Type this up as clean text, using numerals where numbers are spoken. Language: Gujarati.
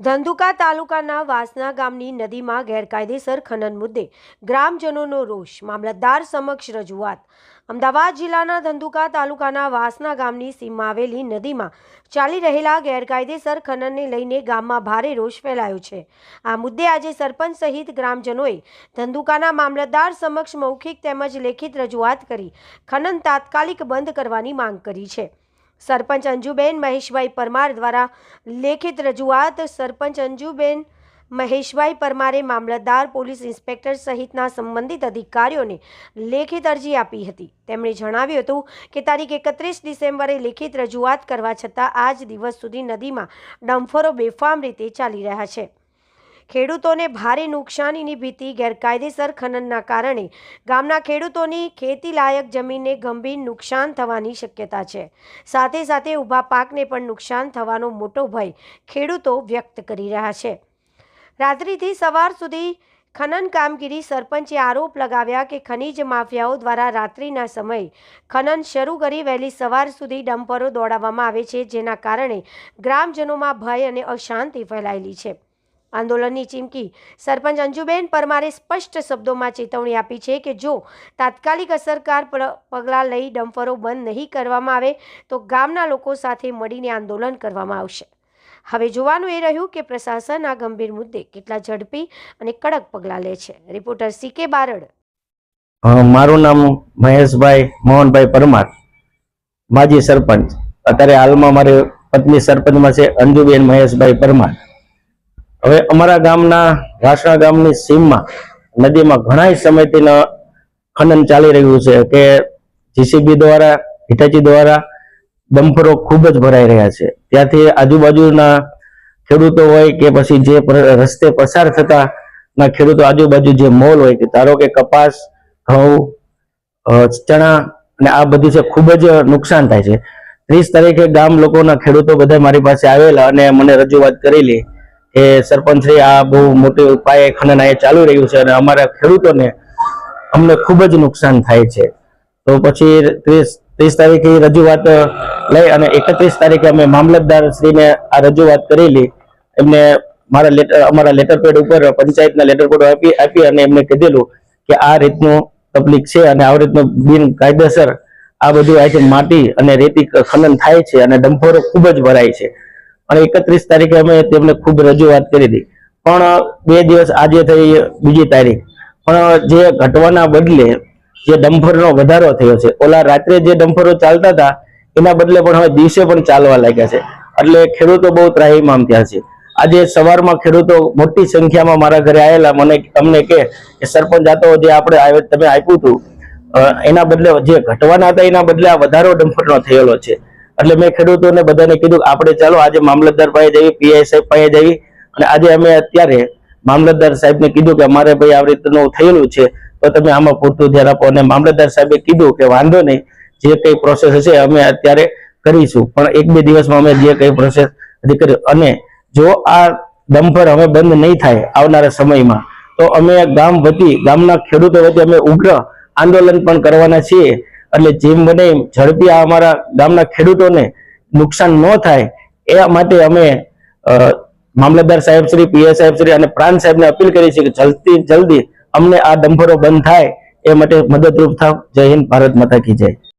ધંધુકા તાલુકાના વાસના ગામની નદીમાં ગેરકાયદેસર ખનન મુદ્દે ગ્રામજનોનો રોષ, મામલતદાર સમક્ષ રજૂઆત। અમદાવાદ જિલ્લાના ધંધુકા તાલુકાના વાસના ગામની સીમમાં આવેલી નદીમાં ચાલી રહેલા ગેરકાયદેસર ખનનને લઈને ગામમાં ભારે રોષ ફેલાયો છે। આ મુદ્દે આજે સરપંચ સહિત ગ્રામજનોએ ધંધુકાના મામલતદાર સમક્ષ મૌખિક તેમજ લેખિત રજૂઆત કરી ખનન તાત્કાલિક બંધ કરવાની માંગ કરી છે। સરપંચ અંજુબેન મહેશભાઈ પરમાર દ્વારા લેખિત રજૂઆત। સરપંચ અંજુબેન મહેશભાઈ પરમારે મામલતદાર, પોલીસ ઇન્સ્પેક્ટર સહિતના સંબંધિત અધિકારીઓને લેખિત અરજી આપી હતી। તેમણે જણાવ્યું હતું કે તારીખ 31 ડિસેમ્બરે લેખિત રજૂઆત કરવા છતાં આજ દિવસ સુધી નદીમાં ડમ્ફરો બેફામ રીતે ચાલી રહ્યા છે। ખેડૂતોને ભારે નુકસાનીની ભીતિ। ગેરકાયદેસર ખનનના કારણે ગામના ખેડૂતોની ખેતીલાયક જમીનને ગંભીર નુકસાન થવાની શક્યતા છે। સાથે સાથે ઊભા પાકને પણ નુકસાન થવાનો મોટો ભય ખેડૂતો વ્યક્ત કરી રહ્યા છે। રાત્રિથી સવાર સુધી ખનન કામગીરી। સરપંચે આરોપ લગાવ્યા કે ખનીજ માફિયાઓ દ્વારા રાત્રિના સમયે ખનન શરૂ કરી વહેલી સવાર સુધી ડમ્પરો દોડાવવામાં આવે છે, જેના કારણે ગ્રામજનોમાં ભય અને અશાંતિ ફેલાયેલી છે। આંદોલનની ચીમકી સરપંચ અંજુબેન પરમારે સ્પષ્ટ શબ્દોમાં ચેતવણી આપી છે કે જો તાત્કાલિક અસરકાર પગલાં લઈ ડમ્પરો બંધ નહીં કરવામાં આવે તો ગામના લોકો સાથે મળીને આંદોલન કરવામાં આવશે। હવે જોવાનું એ રહ્યું કે પ્રશાસન આ ગંભીર મુદ્દે કેટલા ઝડપી અને કડક પગલાં લે છે। Reporter CK Barad. મારું નામ મહેશભાઈ મોહનભાઈ પરમાર, માજી સરપંચ। અત્યારે હાલમાં મારી પત્ની સરપંચમાં છે અંજુબેન મહેશભાઈ પરમાર। હવે અમારા ગામના વાસણા ગામની સીમમાં નદીમાં ઘણા સમયથી ખનન ચાલી રહ્યું છે કે JCB દ્વારા, હિટાચી દ્વારા ડમ્પરો ખૂબ જ ભરાઈ રહ્યા છે। ત્યાંથી આજુબાજુના ખેડૂતો હોય કે પછી જે રસ્તે પસાર થતા ના ખેડૂતો, આજુબાજુ જે મોલ હોય કે ધારો કે કપાસ, ઘઉં, ચણા અને આ બધું છે, ખૂબ જ નુકસાન થાય છે। 30 તારીખે ગામ લોકોના ખેડૂતો બધા મારી પાસે આવેલા અને મને રજૂઆત કરેલી કે સરપંચ શ્રી, આ બહુ મોટી પાયે ખનન અહીંયા ચાલુ રહ્યું છે અને અમારા ખેડૂતોને અમને ખૂબ જ નુકસાન થાય છે। તો પછી 30 તારીખે રજૂઆત લઈ અને 31 તારીખે અમે મામલતદાર શ્રીને આ રજૂઆત કરેલી। એમને અમારા લેટર પેડ ઉપર પંચાયતના લેટર પેડ આપી અને એમને કીધેલું કે આ રીતનું તકલીફ છે અને આ રીતનું બિનકાયદેસર આ બધું અહીંથી માટી અને રેતી ખનન થાય છે અને ડમ્પરો ખૂબ જ ભરાય છે। અને 31 તારીખે અમે તેમને ખૂબ રજૂઆત કરી હતી, પણ 2 દિવસ આજે થઈ 2જી તારીખ, પણ જે ઘટવાના બદલે જે ડમ્પરનો વધારો થયો છે। ઓલા રાત્રે જે ડમ્પરો ચાલતા હતા એના બદલે પણ હવે દિવસે પણ ચાલવા લાગ્યા છે, એટલે ખેડૂતો બહુ ત્રાહિમામ થયા છે। આજે સવારમાં ખેડૂતો મોટી સંખ્યામાં મારા ઘરે આવેલા, અમને કે સરપંચ, આ તો જે આપણે તમે આપ્યું હતું એના બદલે જે ઘટવાના હતા એના બદલે આ વધારો ડમ્પરનો થયેલો છે। એટલે મેં ખેડૂતોને બધાને કીધું કે આપણે ચાલો આજે મામલતદાર પાસે જઈએ, PI સાહેબ પાસે જઈએ। અને આજે અમે અત્યારે મામલતદાર સાહેબને કીધું કે અમારે ભાઈ આવી રીતનું થયેલું છે, તો તમે આમાં પૂરતું ધ્યાન આપો। અને મામલતદાર સાહેબે કીધું કે વાંધો નહીં, જે કંઈ પ્રોસેસ હશે અમે અત્યારે કરીશું, પણ 1-2 દિવસમાં અમે જે કંઈ પ્રોસેસ હજી કરી। અને જો આ ડમ્પર હવે બંધ નહીં થાય આવનારા સમયમાં તો અમે ગામ વતી, ગામના ખેડૂતો વતી અમે ઉગ્ર આંદોલન પણ કરવાના છીએ। એટલે જેમ બને એમ ઝડપી આ અમારા ગામના ખેડૂતોને નુકસાન ન થાય એ માટે અમે મામલતદાર સાહેબ શ્રી, PI સાહેબ શ્રી અને પ્રાંત સાહેબને અપીલ કરી છે કે જલ્દી અમને આ ડમ્પરો બંધ થાય એ માટે મદદરૂપ થાવ। જય હિન્દ, ભારત માતા કી જય।